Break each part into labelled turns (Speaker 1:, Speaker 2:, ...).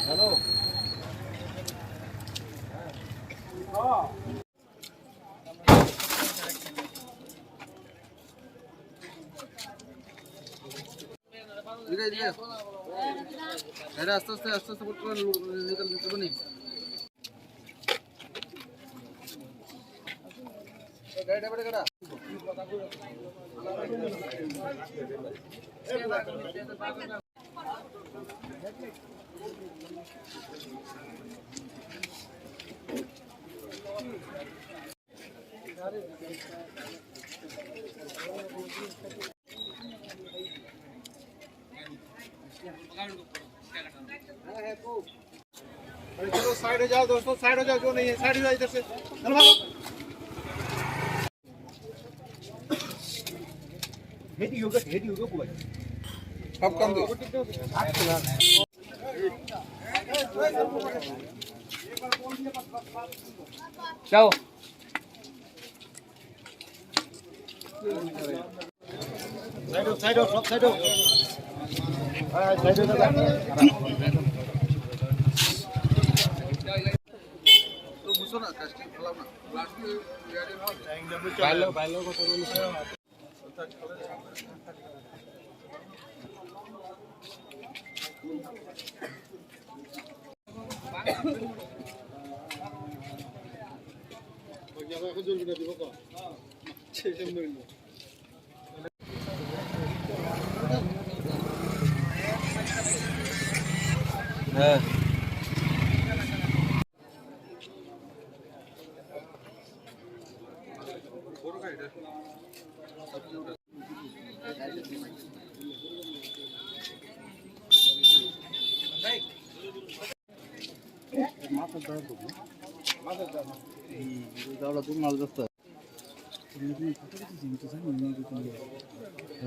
Speaker 1: Hello. अरे आस्ते आस्ते निकल नहीं चलो साइड हो जाओ दोस्तों, साइड हो जाओ, जो नहीं है साइड हो जाओ इधर से, चलो भागो। हेडी होगा पूरा अब कम दो जाओ साइड हो सब साइड हो साइड हो तो ना कास्टिंग फलाओ ना प्लास्टिक बाइलो को तो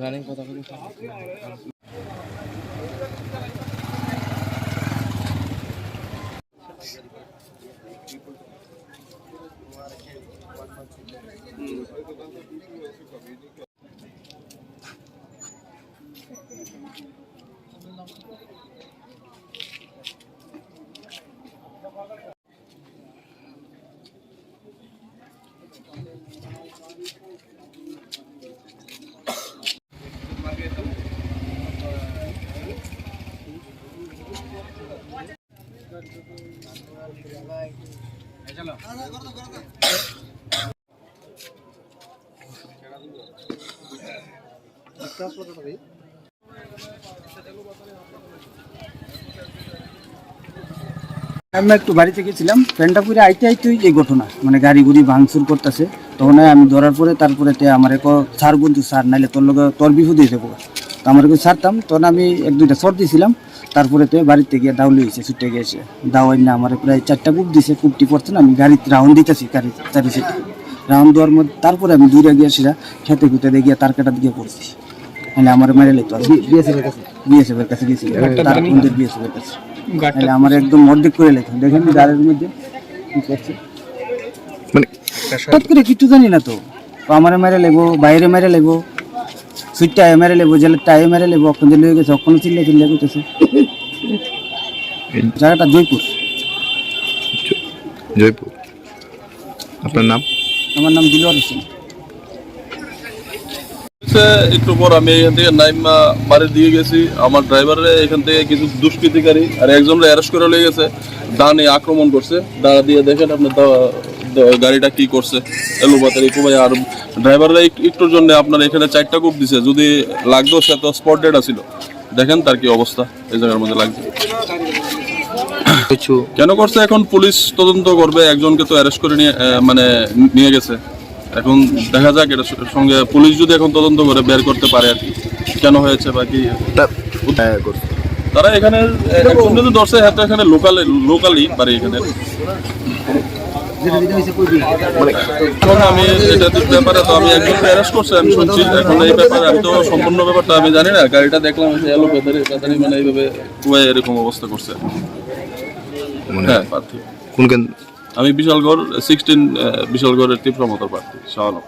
Speaker 1: running kota चलो আমি একটু বাড়িতে গেছিলাম, ফ্রেন্ডটা পুরে আইতে এই ঘটনা মানে গাড়ি গুড়ি ভাঙচুর করতেছে। তখন আমি ধরার পরে তারপরে আমার স্যার বন্ধু স্যার নাইলে তোর লগে তোর বিপদ হয়ে যাবো, তো আমার ছাড়তাম। তখন আমি এক দুইটা শর্ট দিয়েছিলাম, তারপরে বাড়িতে গিয়ে দাউলি হয়েছে, ছুটে গিয়েছে দাওয়াই না আমার প্রায় 4টা কূপ দিয়েছে। কূপটি পড়ছে না, আমি গাড়িতে রাউন্ড দিতেছি, গাড়ি চারি সাইডে রাউন্ড দেওয়ার মধ্যে তারপরে আমি দূরে গিয়ে সেটা খেতে খুঁতে গিয়ে তার কাটা দিয়ে পড়ছি। মানে আমার মেরে লেতো বিএসএফের কাছে গেছি, তার বন্ধুর বিএসএফের কাছে আমার একদম অর্ধেক করে লেতো। দেখেন গাড়ির মধ্যে কি করছে, মানে হঠাৎ করে কিছু জানি না তো আমার মেরে লেবো, বাইরে মেরে লেবো, সুইটটায় মেরে লেবো, জেলেরটায় মেরে লেবো, অক্ষণ জেলে হয়ে গেছে, অক্ষণ চিল্লে করতেছে। জায়গাটা জয়পুর।
Speaker 2: জয়পুর। আপনার নাম?
Speaker 1: আমার নাম দিলওয়ার হোসেন।
Speaker 3: একটু পর আমি এখান থেকে নাইমা বাড়ির দিকে গেছি, আমার ড্রাইভারের এখান থেকে কিছু দুষ্কৃতিকারী আর একজনরা অ্যারেস্ট করে নিয়ে গেছে, ডানে আক্রমণ করছে। দাঁড়া দিয়ে দেখেন আপনার গাড়িটা কি করছে, এলোপাতারি খুবই। আর ড্রাইভাররা একটুর জন্য আপনার এখানে 4টা কূপ দিছে, যদি লাগতো সে তো স্পট ডেড ছিল। দেখেন তার কি অবস্থা এই জায়গার মধ্যে লাগছে। কেন করছে এখন পুলিশ তদন্ত করবে, একজনকে তো অ্যারেস্ট করে নিয়ে গেছে। এখন দেখা যাক এটার সঙ্গে পুলিশ যদি এখন তদন্ত করে বের করতে পারে আর কি কেন হয়েছে বা কি। তারা এখানে ধরছে, এখানে লোকালি বাড়ি এখানে। এখন আমি এটা ব্যাপারে তো আমি একজনকে অ্যারেস্ট করছি আমি শুনছি, এখন এই ব্যাপারে আমি তো সম্পূর্ণ ব্যাপারটা আমি জানি না। গাড়িটা দেখলাম এলো পেতারি মানে এইভাবে কুয়ায় এরকম অবস্থা করছে।
Speaker 2: মানে
Speaker 3: হ্যাঁ প্রার্থী
Speaker 2: কোন কেন্দ্র?
Speaker 3: আমি বিশালগড় 16 বিশালগড়ের তীব্র মতো প্রার্থী শাহ আলম।